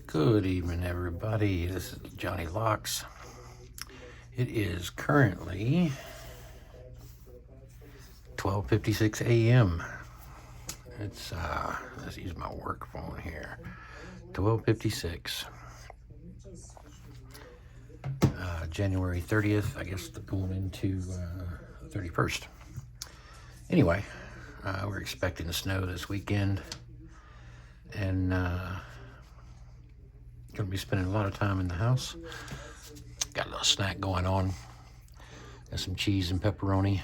Good evening, everybody. This is Johnny Locks. It is currently 12:56 a.m. It's let's use my work phone here. 12:56. January 30th. I guess going into 31st. Anyway, we're expecting snow this weekend, and gonna be spending a lot of time in the house. Got a little snack going on. Got some cheese and pepperoni.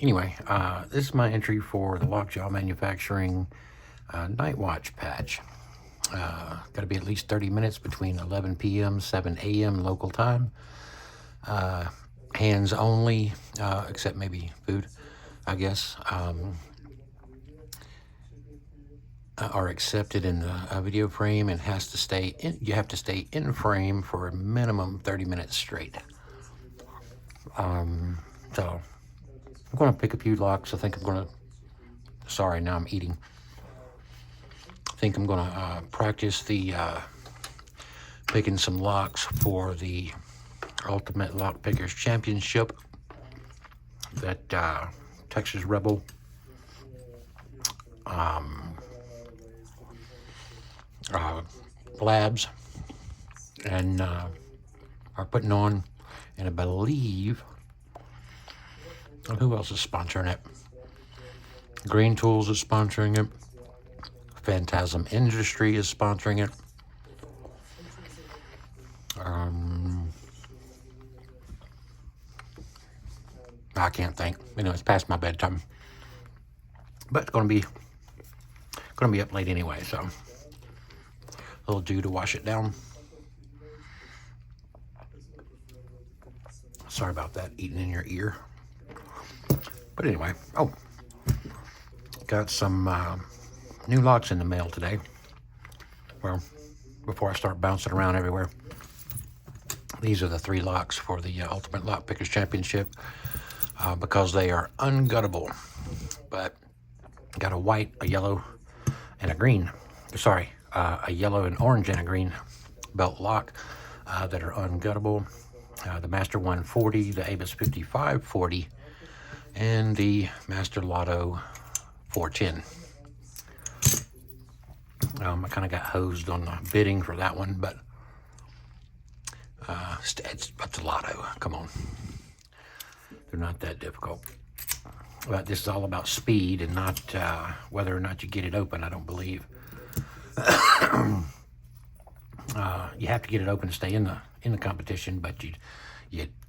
Anyway, this is my entry for the Lockjaw Manufacturing Night Watch patch. Got to be at least 30 minutes between 11 p.m. 7 a.m. local time. Hands only, except maybe food, I guess, are accepted in the video frame, and has to stay in. You have to stay in frame for a minimum 30 minutes straight. So I'm going to pick a few locks. I think I'm going to. Sorry, now I'm eating. I think I'm going to practice the picking some locks for the Ultimate Lock Pickers Championship that Texas Rebel Labs and are putting on, and I believe who else is sponsoring it? Green Tools is sponsoring it. Phantasm Industry is sponsoring it. I can't think. It's past my bedtime, but it's gonna be up late anyway, so a little due to wash it down. Sorry about that, eating in your ear. But anyway, got some new locks in the mail today. Well, before I start bouncing around everywhere, these are the 3 locks for the Ultimate Lock Pickers Championship, because they are unguttable. But got a white, a yellow, and a green. Sorry, a yellow, and orange, and a green belt lock that are unguttable. The Master 140, the Avis 5540, and the Master Lotto 410. I kind of got hosed on the bidding for that one, but it's a Lotto. Come on. They're not that difficult. But this is all about speed and not whether or not you get it open, I don't believe. You have to get it open to stay in the competition, but you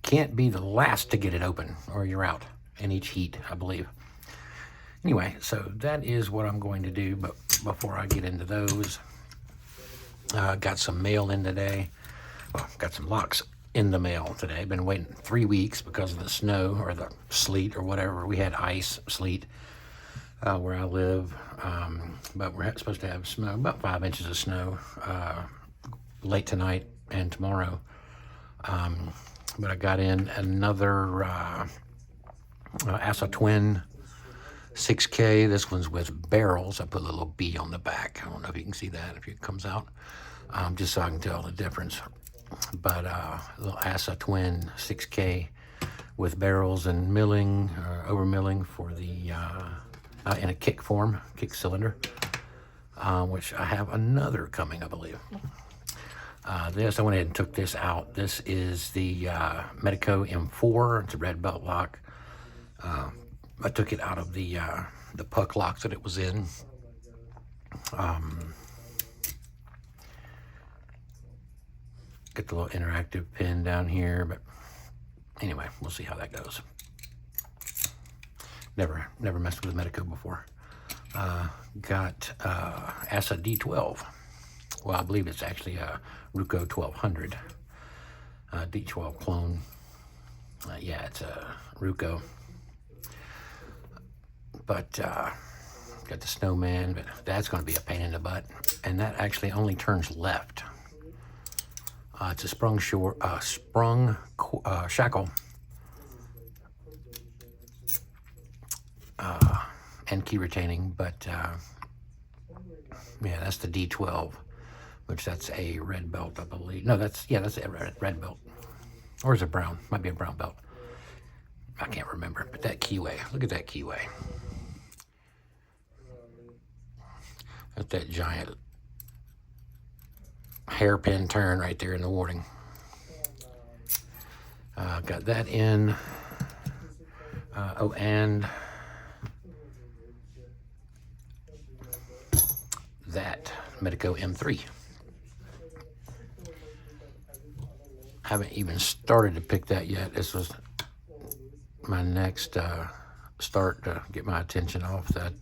can't be the last to get it open, or you're out in each heat, I believe. Anyway, so that is what I'm going to do. But before I get into those, got some mail in today. Well, got some locks in the mail today. Been waiting 3 weeks because of the snow or the sleet or whatever. We had ice, sleet where I live, but we're supposed to have snow, about 5 inches of snow late tonight and tomorrow. But I got in another Assa Twin 6K. This one's with barrels. I put a little B on the back. I don't know if you can see that, if it comes out, just so I can tell the difference. But a little Assa Twin 6K with barrels and milling, over milling for the in a kick form, kick cylinder, which I have another coming, I believe. This, I went ahead and took this out. This is the Medeco M4. It's a red belt lock. I took it out of the puck lock that it was in. Get the little interactive pin down here, but anyway, we'll see how that goes. Never messed with a Medeco before. Got Assa D12. Well, I believe it's actually a Ruco 1200 D12 clone. Yeah, it's a Ruco. But got the Snowman, but that's going to be a pain in the butt. And that actually only turns left. It's a sprung shackle and key retaining, but yeah, that's the D12. which that's a red belt, I believe. No, that's a red belt. Or is it brown? Might be a brown belt. I can't remember, but that keyway, look at that keyway. That's that giant hairpin turn right there in the warding. Got that in. Oh, and that Medeco M3. Haven't even started to pick that yet. This was my next start to get my attention off that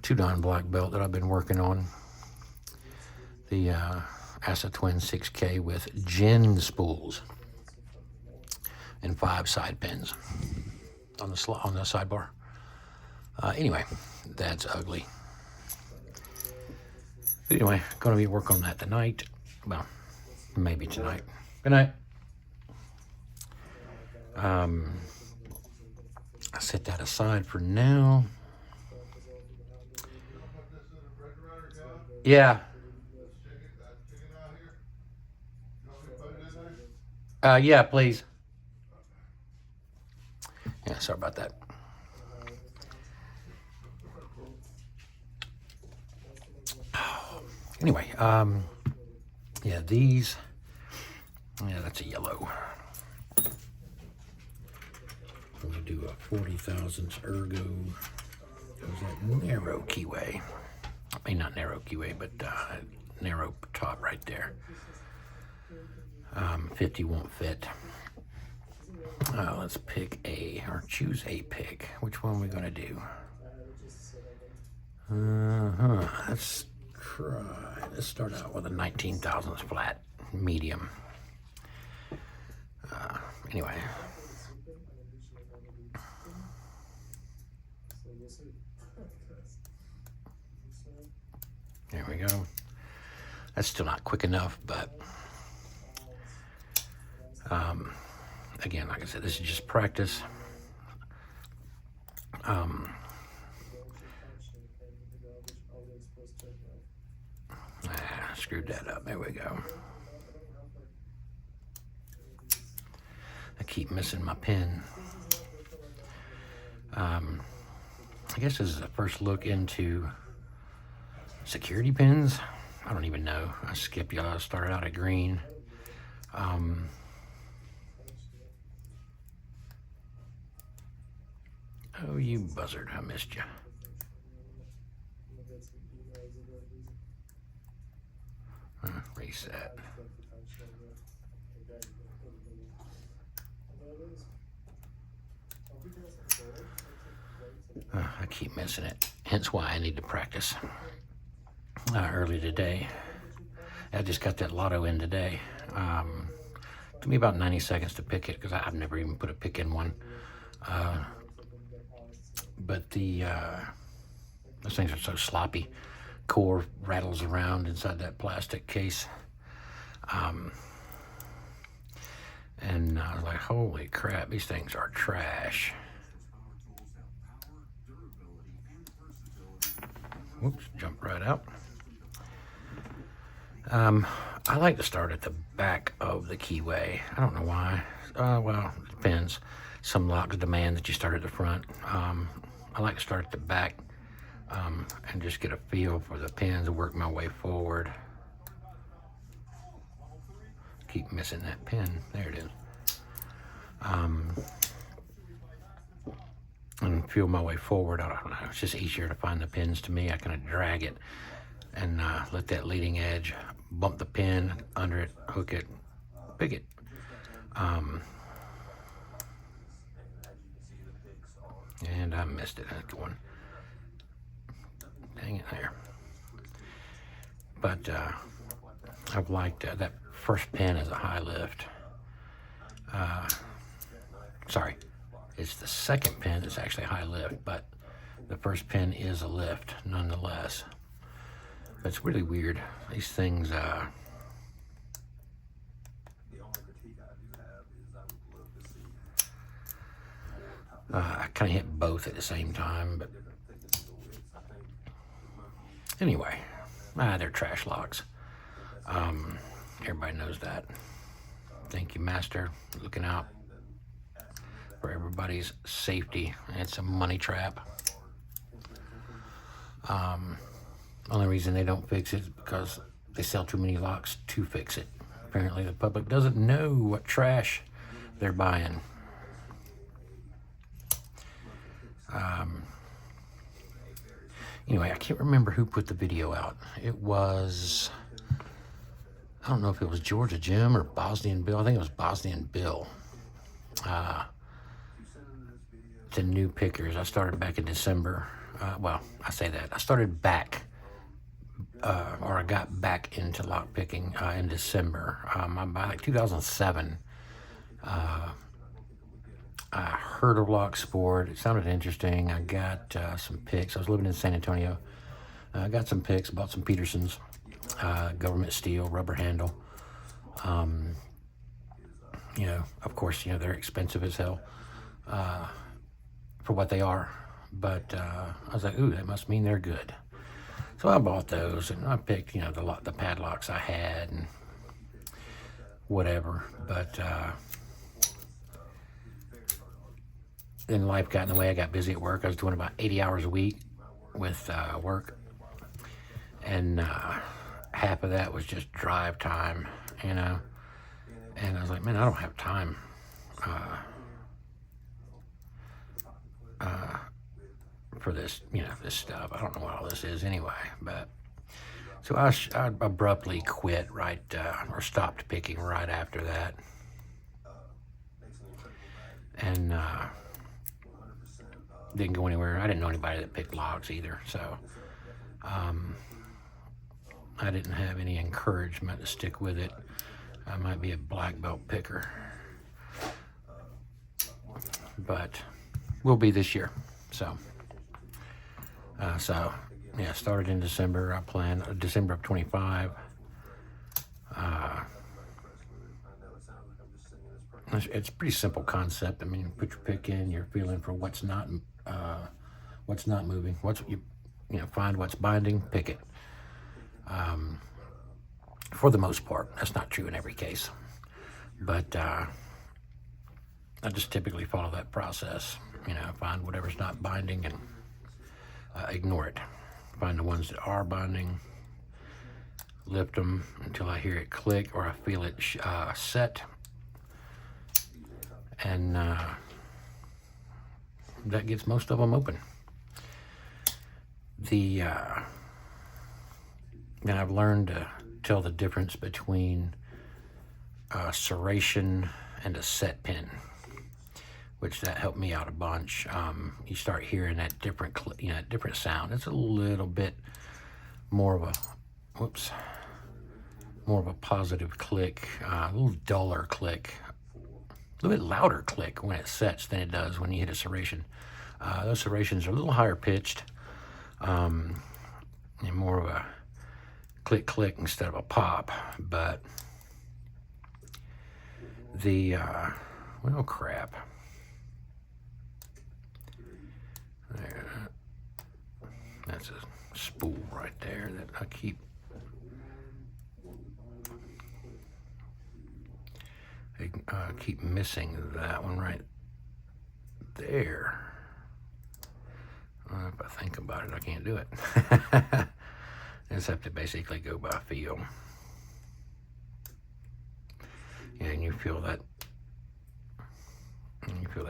2-dan black belt that I've been working on. The ASSA Twin 6K with gin spools and 5 side pins on the sidebar. Anyway, that's ugly. But anyway, going to be working on that tonight. Well, maybe tonight. Good night. I set that aside for now. Yeah. Yeah, please. Yeah, sorry about that. Anyway, yeah, these, yeah, that's a yellow. I'm gonna do a 40 thousandths ergo. There's that narrow keyway. I mean, not narrow keyway, but narrow top right there. 50 won't fit. Let's pick choose a pick. Which one are we gonna do? Let's try. Let's start out with a 19 thousandths flat medium. Anyway. There we go. That's still not quick enough, but again, like I said, this is just practice. Screwed that up. There we go. I keep missing my pin. I guess this is the first look into security pins. I don't even know. I skipped yellow. I started out at green. Oh, you buzzard. I missed you. Reset. I keep missing it. Hence why I need to practice. Early today. I just got that lotto in today. Took me about 90 seconds to pick it because I've never even put a pick in one. But those things are so sloppy. Core rattles around inside that plastic case. And I was like, holy crap, these things are trash. Whoops, jump right out. I like to start at the back of the keyway. I don't know why. Well, it depends. Some locks demand that you start at the front. I like to start at the back and just get a feel for the pins and work my way forward. Keep missing that pin. There it is. And feel my way forward. I don't know. It's just easier to find the pins to me. I kind of drag it and let that leading edge bump the pin under it, hook it, pick it. And I missed it. That's one. Dang it there. But I've liked that first pin is a high lift. Sorry, it's the second pin that's actually high lift, but the first pin is a lift nonetheless. But it's really weird. These things, I kind of hit both at the same time, but anyway, they're trash locks. Everybody knows that. Thank you, Master. Looking out for everybody's safety. It's a money trap. Only reason they don't fix it is because they sell too many locks to fix it. Apparently the public doesn't know what trash they're buying. Anyway, I can't remember who put the video out. It was, I don't know if it was Georgia Jim or Bosnian Bill. I think it was Bosnian Bill. To new pickers. I started back in December. Well, I say that. I started back, or I got back into lock picking in December. By like 2007, I heard of Lock Sport. It sounded interesting. I got some picks. I was living in San Antonio. I got some picks, bought some Petersons, government steel, rubber handle. You know, of course, you know, they're expensive as hell for what they are. But I was like, ooh, that must mean they're good. So I bought those, and I picked, you know, the padlocks I had and whatever. But then life got in the way. I got busy at work. I was doing about 80 hours a week with work. And half of that was just drive time, you know. And I was like, man, I don't have time for this, you know, this stuff. I don't know what all this is anyway. But so I abruptly quit or stopped picking right after that. And didn't go anywhere. I didn't know anybody that picked locks either. So I didn't have any encouragement to stick with it. I might be a black belt picker, but will be this year. So yeah, started in December. I plan December of 25. It's a pretty simple concept. I mean, put your pick in. You're feeling for what's not moving. You know, find what's binding. Pick it. For the most part, that's not true in every case, but I just typically follow that process. You know, find whatever's not binding and ignore it. Find the ones that are binding, lift them until I hear it click or I feel it set, and that gets most of them open. Then I've learned to tell the difference between a serration and a set pin, which that helped me out a bunch. You start hearing that different sound. It's a little bit more of a positive click, a little duller click, a little bit louder click when it sets than it does when you hit a serration. Those serrations are a little higher pitched, and more of a click click instead of a pop. But well, crap. There, that's a spool right there that I keep missing that one right there. If I think about it, I can't do it. I just have to basically go by feel. Yeah, and you feel that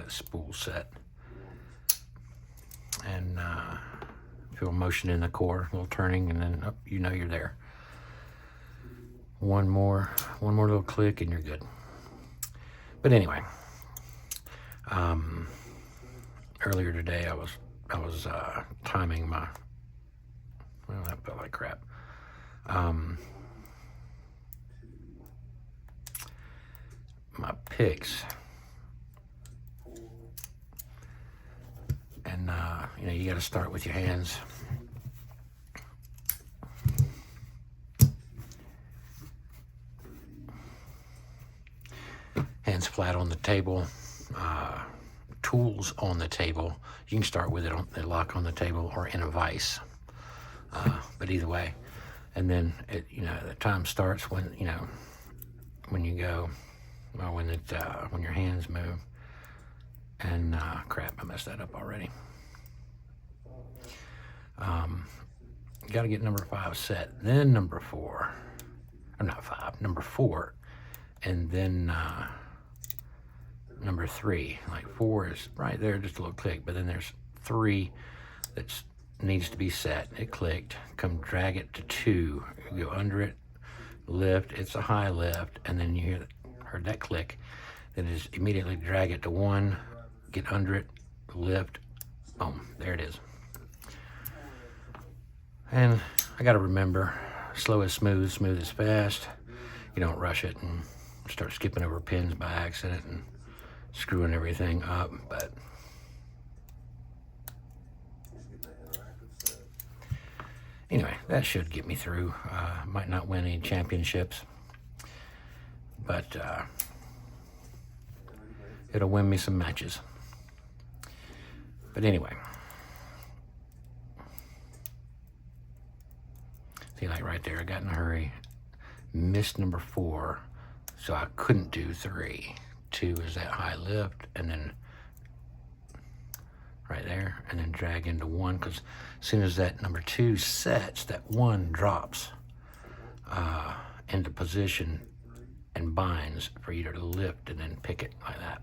spool set, and feel motion in the core, a little turning, and then you know you're there. One more little click, and you're good. But anyway, earlier today I was timing my. Well, that felt like crap. My picks, and you know, you got to start with your hands. Hands flat on the table, tools on the table. You can start with it on the lock on the table or in a vise, but either way, And then the time starts when when you go, or when your hands move. And crap, I messed that up already. You got to get number 5 set, then number 4, or not 5, number 4, and then number 3. Like 4 is right there, just a little click, but then there's 3 that needs to be set. It clicked. Come drag it to 2. You go under it, lift. It's a high lift, and then you heard that click. Then just immediately drag it to 1, get under it, lift. Boom, there it is. And I got to remember, slow is smooth, smooth is fast. You don't rush it and start skipping over pins by accident and screwing everything up. But anyway, that should get me through. Might not win any championships, but it'll win me some matches. But anyway. See, like right there, I got in a hurry, missed number 4, so I couldn't do 3. 2 is that high lift, and then right there, and then drag into 1, because as soon as that number 2 sets, that 1 drops into position and binds for you to lift and then pick it like that.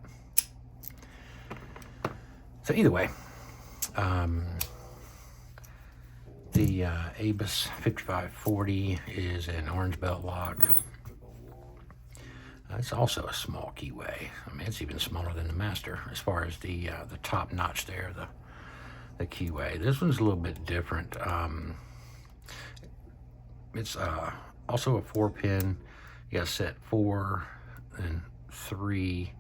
So either way, the Abus 5540 is an orange belt lock. It's also a small keyway. I mean, it's even smaller than the Master as far as the top notch there, the keyway. This one's a little bit different. It's also a 4-pin. You got set 4 and 3,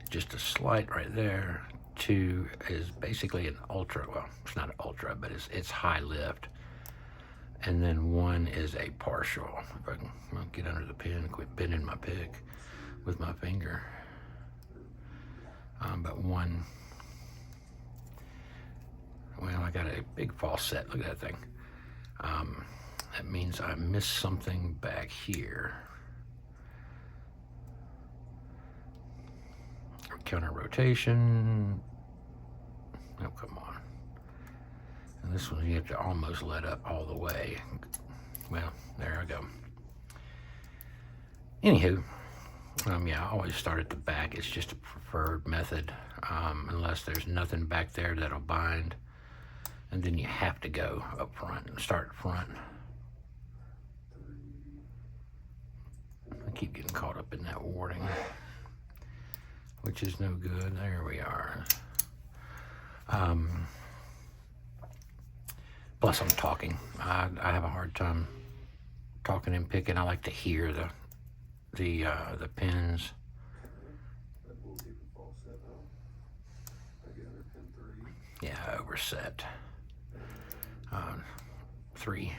just a slight right there. 2 is basically an ultra. Well, it's not an ultra, but it's high lift. And then 1 is a partial. If I can get under the pin, quit bending my pick with my finger. But 1, well, I got a big false set. Look at that thing. That means I missed something back here. Counter rotation. Oh, come on. And this one you have to almost let up all the way. Well, there I go. Anywho, yeah, I always start at the back. It's just a preferred method, unless there's nothing back there that'll bind. And then you have to go up front and start front. I keep getting caught up in that warding, which is no good. There we are. Plus I'm talking. I have a hard time talking and picking. I like to hear the pins. Yeah, overset. 3.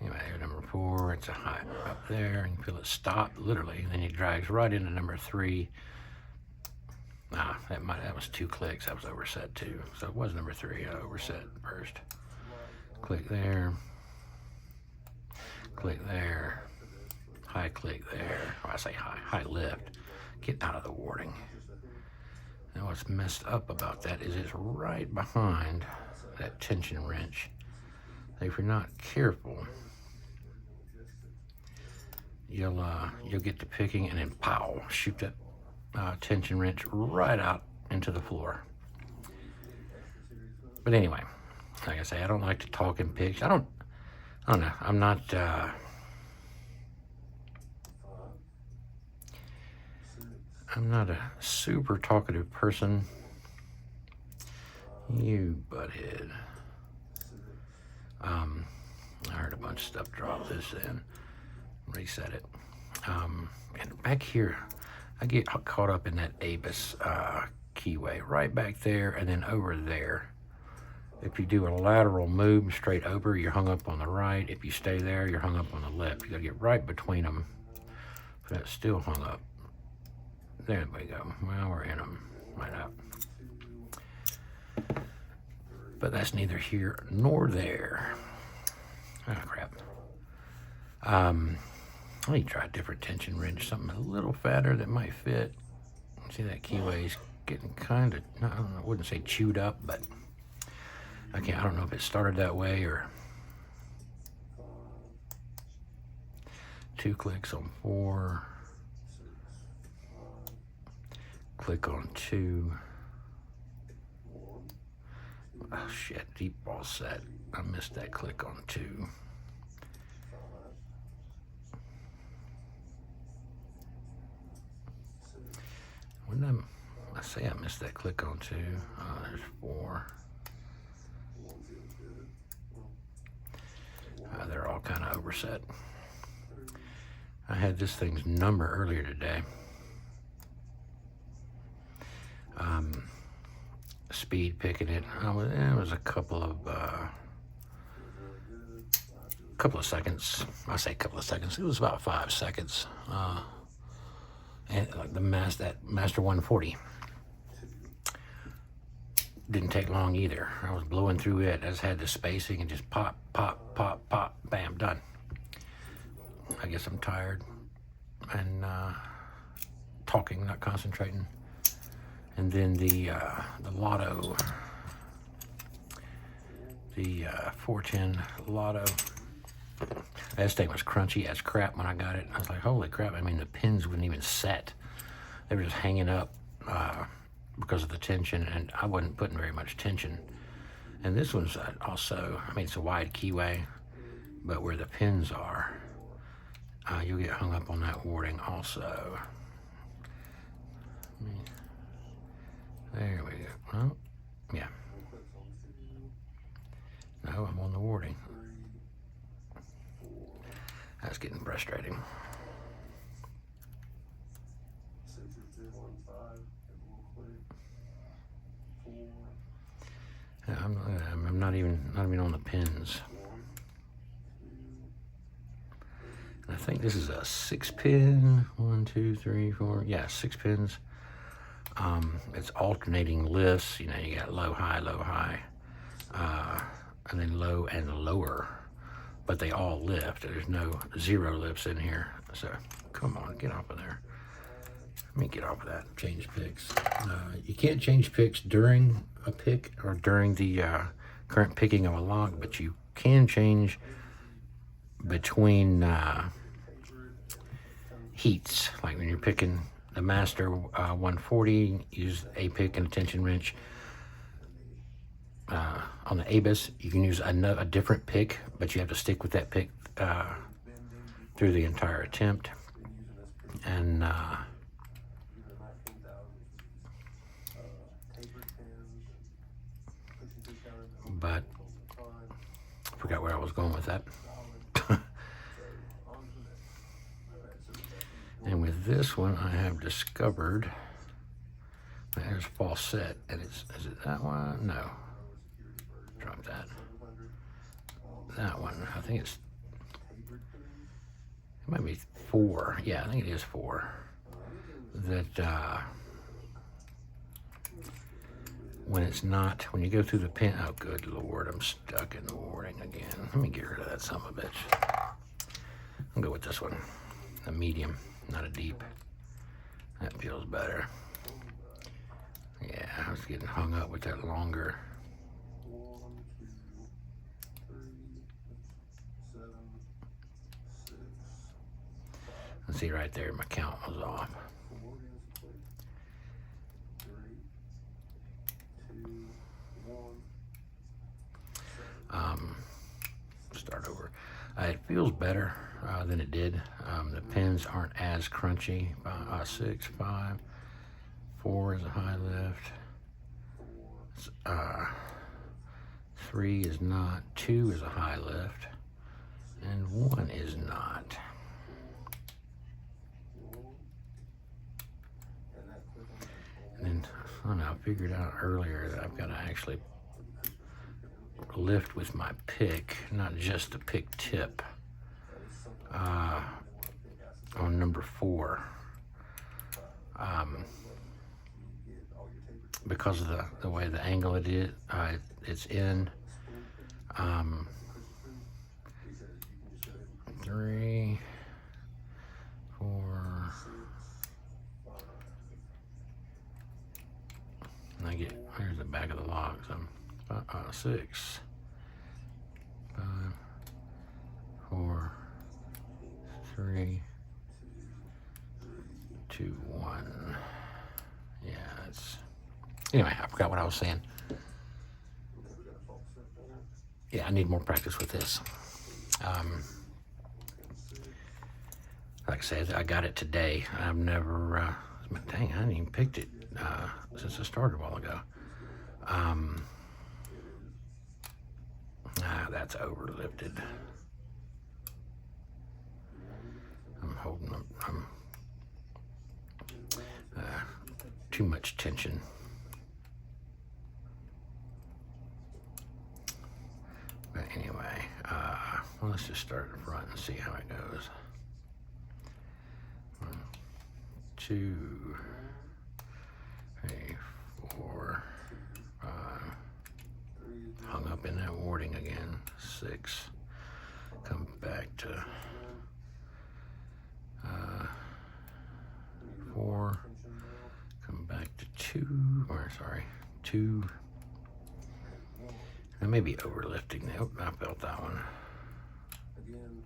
Anyway, number 4, it's a high up there, and you feel it stop literally, and then it drags right into number 3. That was 2 clicks. That was overset too. So it was number 3. I overset first. Click there. Click there. High click there. Oh, I say high lift. Get out of the warding. Now what's messed up about that is it's right behind that tension wrench. If you're not careful, you'll get to picking and then pow, shoot that tension wrench right out into the floor. But anyway, like I say, I don't like to talk and pick. I don't know. I'm not a super talkative person. You butthead. I heard a bunch of stuff drop this in. Reset it. And back here, I get caught up in that Abus keyway. Right back there and then over there. If you do a lateral move straight over, you're hung up on the right. If you stay there, you're hung up on the left. You gotta get right between them. But it's still hung up. There we go. Well, we're in them. Right up. But that's neither here nor there. Oh, crap. Let me try a different tension wrench, something a little fatter that might fit. See, that keyway's getting kind of, I wouldn't say chewed up, but I don't know if it started that way or 2 clicks on 4, click on 2. Oh shit, deep ball set. I missed that click on 2. When I say I missed that click on 2. There's 4. They're all kind of overset. I had this thing's number earlier today. Speed picking it. It was a couple of seconds. I say a couple of seconds. It was about 5 seconds. And like that Master 140 didn't take long either. I was blowing through it. I just had the spacing and just pop, pop, pop, pop, bam, done. I guess I'm tired and talking, not concentrating. And then the Lotto, the 410 Lotto. This thing was crunchy as crap when I got it. I was like, holy crap. I mean, the pins wouldn't even set. They were just hanging up because of the tension, and I wasn't putting very much tension. And this one's also, I mean, it's a wide keyway, but where the pins are, you'll get hung up on that warding also. There we go. Well, yeah. No, I'm on the warding. That's getting frustrating. I'm not even on the pins. And I think this is a 6-pin. 1, 2, 3, 4. Yeah, 6 pins. It's alternating lifts. You know, you got low, high, and then low and lower. But they all lift. There's no 0 lifts in here. So come on, get off of there. Let me get off of that. Change picks. You can't change picks during a pick or during the current picking of a log, but you can change between heats. Like when you're picking the Master 140, use a pick and a tension wrench. On the Abus, you can use a different pick, but you have to stick with that pick through the entire attempt. And but I forgot where I was going with that. And with this one, I have discovered there's false set, and is it that one? No. Drop that. That one, I think it might be 4. Yeah, I think it is 4. That when it's not, when you go through the pin, oh good Lord, I'm stuck in the warding again. Let me get rid of that son of a bitch. I'll go with this one, a medium, not a deep. That feels better. Yeah, I was getting hung up with that longer. See right there, my count was off. Start over. It feels better than it did. The pins aren't as crunchy. 6, 5, 4 is a high lift. 3 is not. 2 is a high lift, and 1 is not. And then I don't know, I figured out earlier that I've got to actually lift with my pick, not just the pick tip, on number 4. Because of the way the angle it is, it's in. 3, 4. And I get, here's the back of the log. So 6, 5, 4, 3, 2, 1. Yeah, it's, anyway, I forgot what I was saying. Yeah, I need more practice with this. Like I said, I got it today. I've never, dang, I hadn't even picked it since I started a while ago. That's overlifted. I'm holding up, too much tension. But anyway, well, let's just start at the front and see how it goes. 1, 2, 3, 4, 5. Hung up in that warding again. 6. Come back to 4. Come back to 2. Or sorry, 2. I may be overlifting. Oh, I felt that one. Again,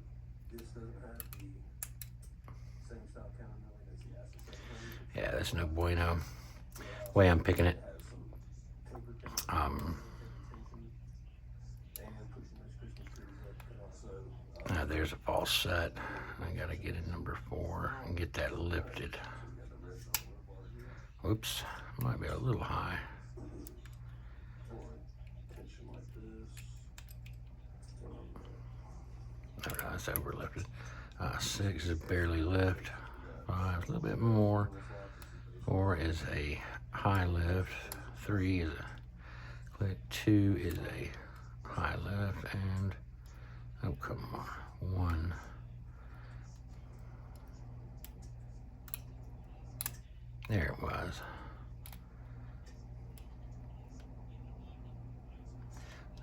this doesn't have the same style counter milling as the acid. Yeah, that's no bueno. Way I'm picking it. There's a false set. I gotta get a number 4 and get that lifted. Oops, might be a little high. No, that's overlifted. 6 is barely lift. 5 is a little bit more. 4 is a high lift. 3 is a click. 2 is a high lift. And, oh, come on. 1. There it was.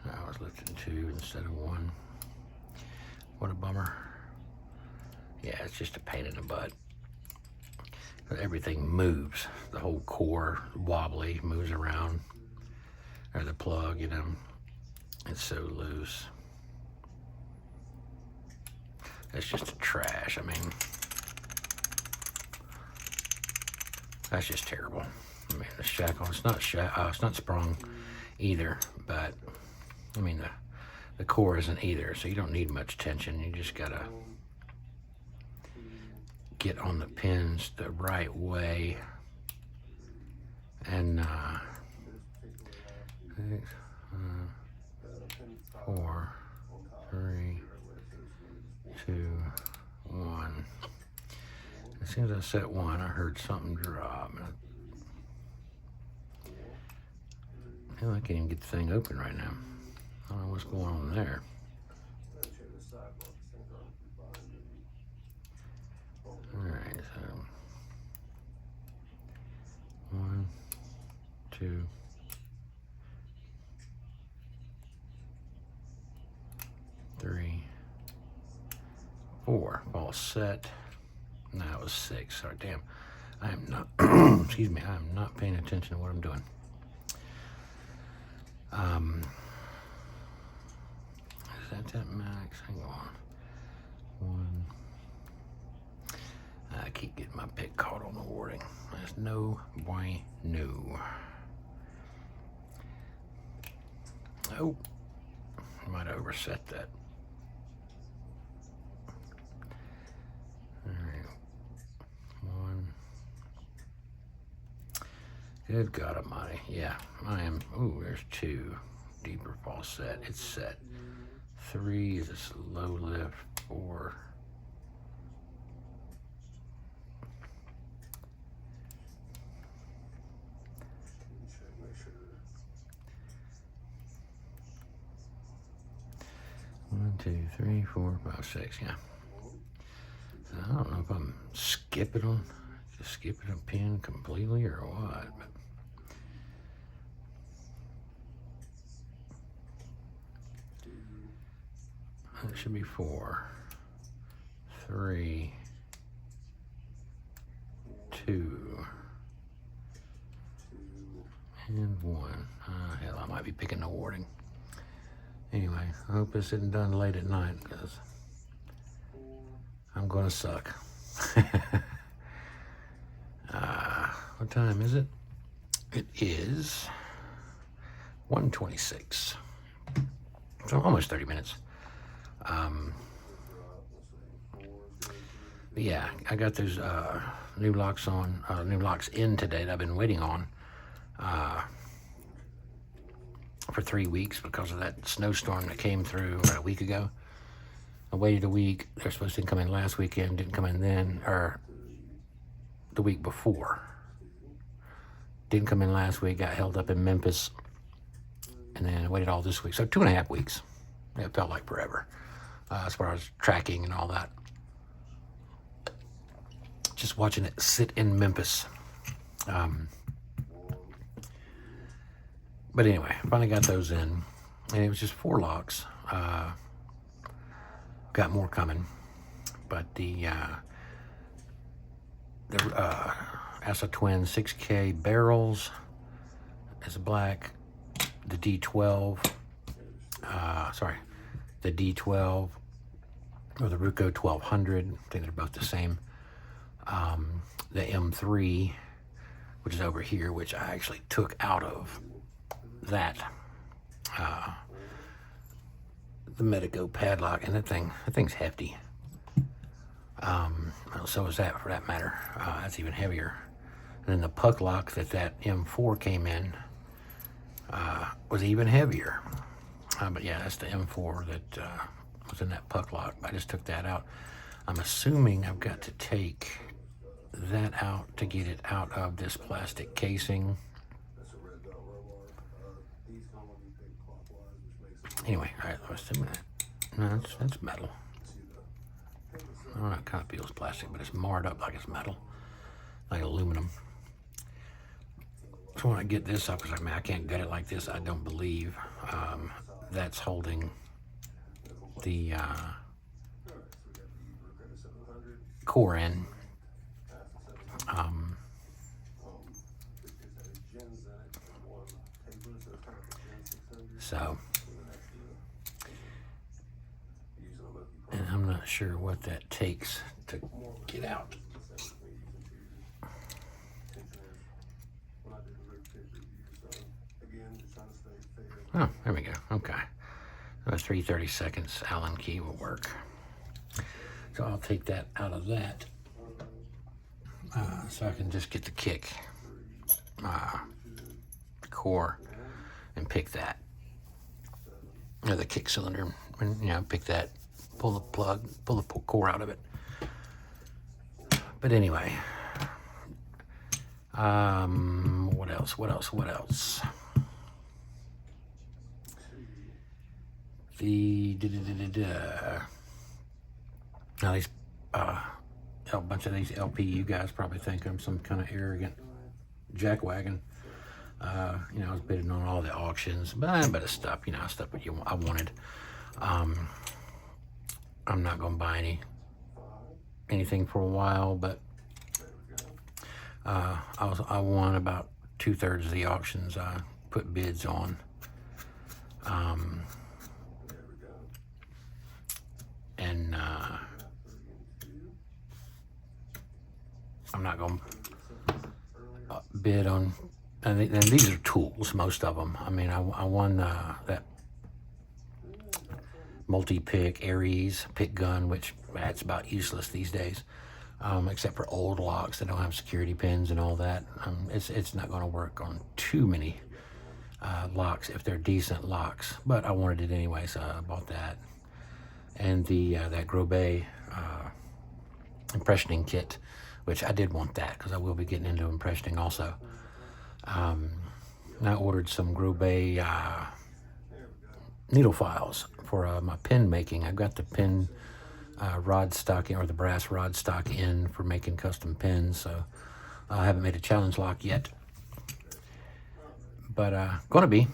I was lifting 2 instead of 1. What a bummer. Yeah, it's just a pain in the butt. But everything moves. The whole core wobbly, moves around. Or the plug, you know. It's so loose. It's just a trash. I mean, that's just terrible. I mean, the shackle, it's not sprung either, but I mean, the core isn't either, so you don't need much tension. You just gotta get on the pins the right way. And 6, 4, 3, 2, 1. As soon as I set 1, I heard something drop. I can't even get the thing open right now. I don't know what's going on there. Alright, so 1, 2, 3, 4. False set. No, it was 6. Sorry, damn. I am not, excuse me, I am not paying attention to what I'm doing. Is that max? Hang on. 1. I keep getting my pick caught on the warding. There's no bueno. Oh, I might have overset that. All right. 1. Good God Almighty. Yeah, I am. Ooh, there's 2. Deeper false set. It's set. 3 is a slow lift. 4. One, 2, 3, 4, 5, 6. Yeah. So I don't know if I'm skipping a pin completely or what. But it should be 4. 3, 2, and 1. Hell, I might be picking the warding. Anyway, I hope this isn't done late at night because I'm gonna suck. What time is it? It is 1:26. So almost 30 minutes. But yeah, I got those new locks in today that I've been waiting on for 3 weeks because of that snowstorm that came through a week ago. I waited a week. They're supposed to come in last weekend, didn't come in then, or the week before. Didn't come in last week, got held up in Memphis, and then I waited all this week. So 2.5 weeks. It felt like forever as far as tracking and all that. Just watching it sit in Memphis. But anyway, finally got those in, and it was just 4 locks. Got more coming, but the Assa Twin 6K barrels is black. The D12, the D12 or the Ruco 1200. I think they're both the same. The M3, which is over here, which I actually took out of that. The Medico padlock, and that thing's hefty. Well, so is that, for that matter. That's even heavier. And then the puck lock that M4 came in was even heavier. But yeah, that's the M4 that was in that puck lock. I just took that out. I'm assuming I've got to take that out to get it out of this plastic casing. Anyway, all right, let's see that. No, that's metal. I don't know, it kind of feels plastic, but it's marred up like it's metal, like aluminum. So when I get this up, because I can't get it like this, I don't believe. That's holding the core in. So, and I'm not sure what that takes to get out. Oh, there we go. Okay. So 3/30 seconds Allen key will work. So I'll take that out of that. So I can just get the kick core and pick that. Or the kick cylinder, and pick that, pull the plug, pull the core out of it. But anyway, what else? Now these, a bunch of these LPU guys probably think I'm some kind of arrogant jackwagon. I was bidding on all the auctions, but I had a bit of stuff, stuff that I wanted. I'm not going to buy anything for a while, but I won about 2/3 of the auctions I put bids on. And I'm not going to bid on. And these are tools, most of them. I mean, I won that multi-pick Aries pick gun, which that's about useless these days, except for old locks that don't have security pins and all that. It's not going to work on too many locks if they're decent locks. But I wanted it anyway, so I bought that. And that Grobet impressioning kit, which I did want that because I will be getting into impressioning also. I ordered some Grobet needle files for my pin making. I've got the pin rod stock in, or the brass rod stock in for making custom pins, so I haven't made a challenge lock yet, but gonna be.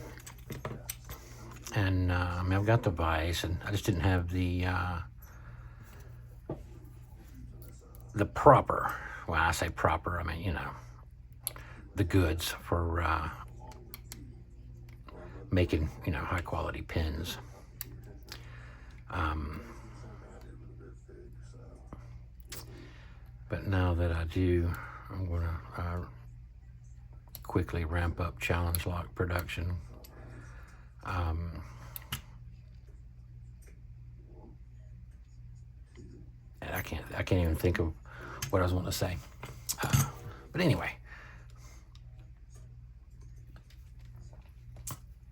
And I've got the vise, and I just didn't have the the proper, well, I say proper, I mean, you know, the goods for making, you know, high quality pins. But now that I do, I'm going to quickly ramp up Challenge Lock production. And I can't even think of what I was wanting to say. But anyway,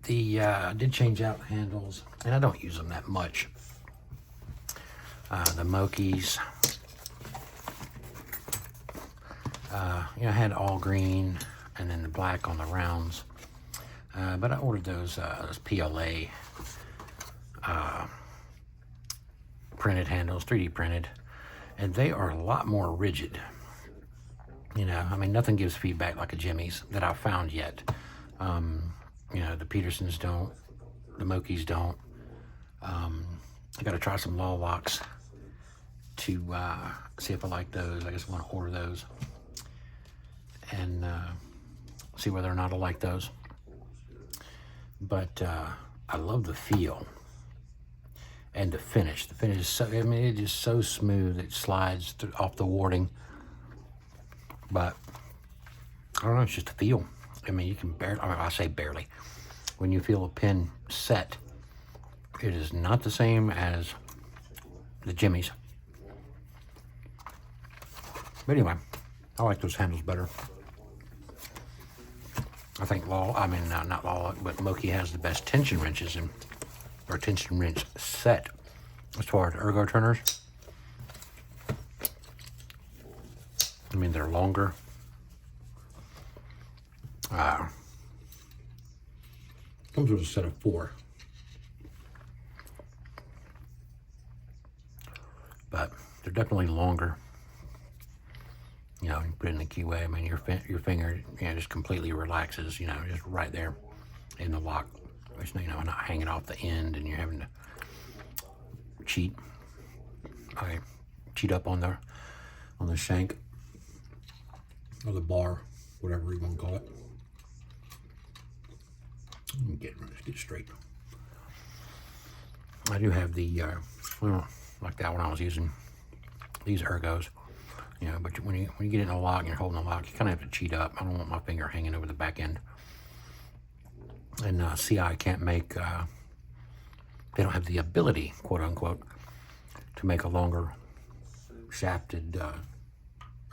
I did change out handles, and I don't use them that much. The Mokis, you know, I had all green and then the black on the rounds, but I ordered those PLA printed handles, 3D printed, and they are a lot more rigid. You know, I mean, nothing gives feedback like a Jimmy's that I've found yet. You know, the Petersons don't, the Mokis don't. I got to try some Law Locks to see if I like those. I just want to order those and see whether or not I like those. But I love the feel and the finish. The finish is so, I mean, it is so smooth. It slides off the warding. But I don't know, it's just a feel. I mean, you can barely, I say barely. When you feel a pin set, it is not the same as the Jimmy's. But anyway, I like those handles better. I think not Law, but Moki has the best tension wrenches or tension wrench set as far as ergo turners. I mean, they're longer. Comes with a set of 4. But they're definitely longer. You know, you put it in the keyway, I mean, your finger, you know, just completely relaxes, you know, just right there in the lock. It's, you know, not hanging off the end and you're having to cheat. Okay, cheat up on the shank or the bar, whatever you want to call it. Let's get straight. I do have the, well, like that one I was using, these ergos, you know, but when you get in a lock and you're holding the lock, you kind of have to cheat up. I don't want my finger hanging over the back end. And CI can't make, they don't have the ability, quote unquote, to make a longer shafted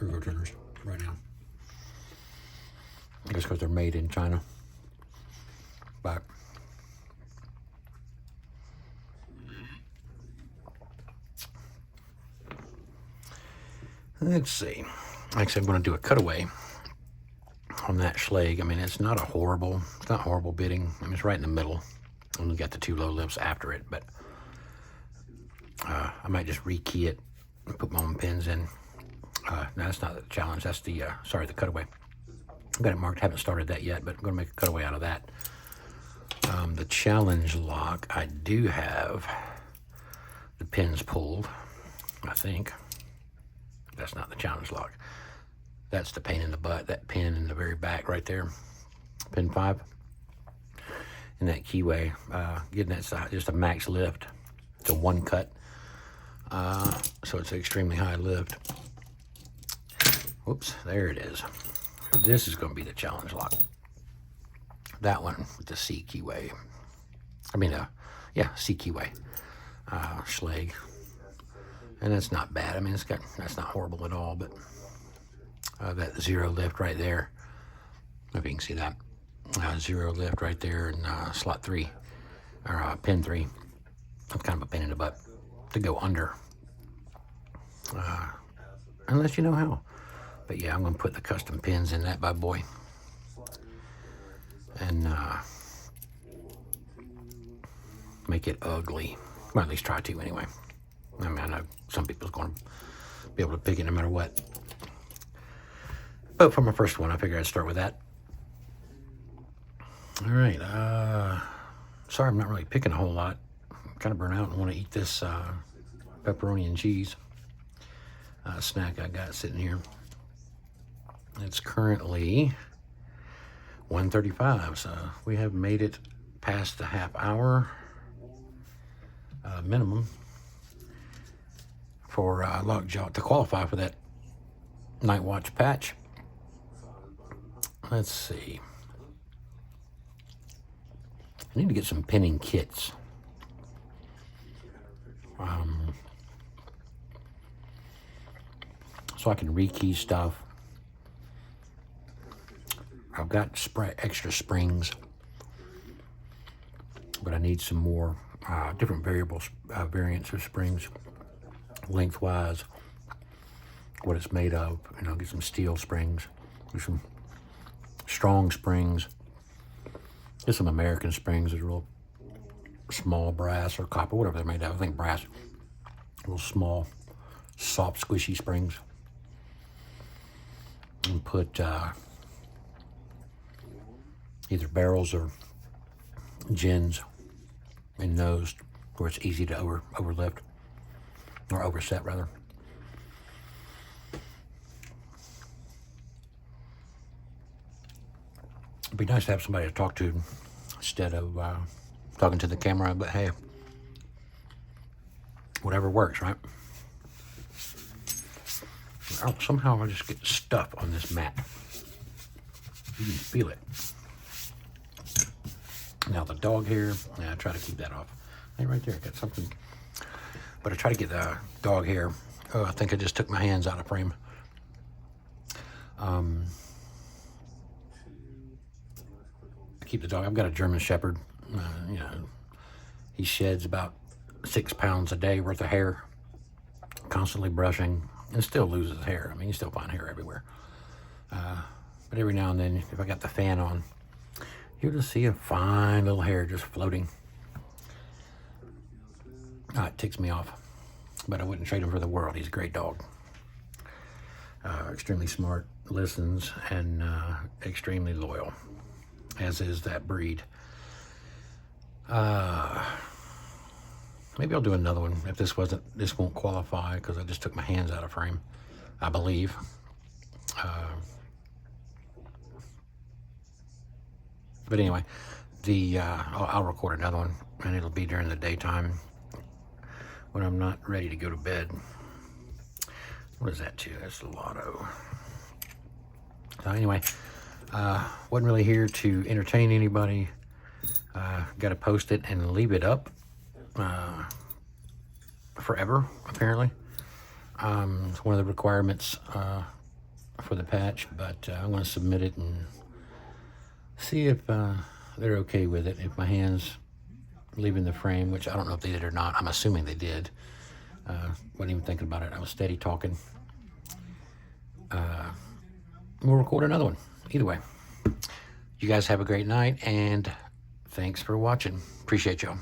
ergo turners right now. I guess because they're made in China. But let's see. Like I said, I'm going to do a cutaway on that Schlage. I mean, it's not horrible bitting. I mean, it's right in the middle. And we got the 2 low lifts after it, but I might just rekey it and put my own pins in. No, that's not the challenge. That's the, the cutaway. I've got it marked. Haven't started that yet, but I'm going to make a cutaway out of that. The challenge lock, I do have the pins pulled, I think. That's not the challenge lock. That's the pain in the butt, that pin in the very back right there, pin 5. And that keyway, getting that just a max lift. It's a 1 cut, so it's an extremely high lift. Whoops, there it is. This is going to be the challenge lock. That one with the C keyway. I mean, C keyway, Schlage. And that's not bad. I mean, that's not horrible at all, but that 0 lift right there. If you can see that. 0 lift right there in slot 3, or pin 3. That's kind of a pain in the butt to go under. Unless you know how. But yeah, I'm going to put the custom pins in that bad boy. And make it ugly. Well, at least try to anyway. I mean, I know some people's going to be able to pick it no matter what. But for my first one, I figured I'd start with that. All right. Sorry, I'm not really picking a whole lot. I'm kind of burnt out and want to eat this pepperoni and cheese. snack I got sitting here. It's currently 1:35, so we have made it past the half hour minimum for Lockjaw to qualify for that night watch patch. Let's see. I need to get some pinning kits. So I can rekey stuff. I've got extra springs, but I need some more different variants of springs, lengthwise, what it's made of, and I'll get some steel springs, get some strong springs, get some American springs, there's real small brass or copper, whatever they're made of. I think brass, real small, soft, squishy springs, and put either barrels or gins in those where it's easy to overlift or overset rather. It'd be nice to have somebody to talk to instead of talking to the camera, but hey, whatever works, right? Oh, somehow I just get stuff on this mat. You can feel it. Now the dog hair, I try to keep that off. Hey, right there, I got something. But I try to get the dog hair. Oh, I think I just took my hands out of frame. I keep the dog. I've got a German Shepherd. You know, he sheds about 6 pounds a day worth of hair, constantly brushing, and still loses hair. I mean, you still find hair everywhere. But every now and then, if I got the fan on, you'll just see a fine little hair just floating. It ticks me off, but I wouldn't trade him for the world. He's a great dog. Extremely smart, listens, and extremely loyal, as is that breed. Maybe I'll do another one if this won't qualify because I just took my hands out of frame, I believe. But anyway, I'll record another one, and it'll be during the daytime when I'm not ready to go to bed. What is that too? That's the Lotto. So anyway, wasn't really here to entertain anybody. Got to post it and leave it up forever, apparently. It's one of the requirements for the patch, but I'm going to submit it and see if they're okay with it. If my hands leaving the frame, which I don't know if they did or not. I'm assuming they did. Wasn't even thinking about it. I was steady talking. We'll record another one. Either way, you guys have a great night, and thanks for watching. Appreciate y'all.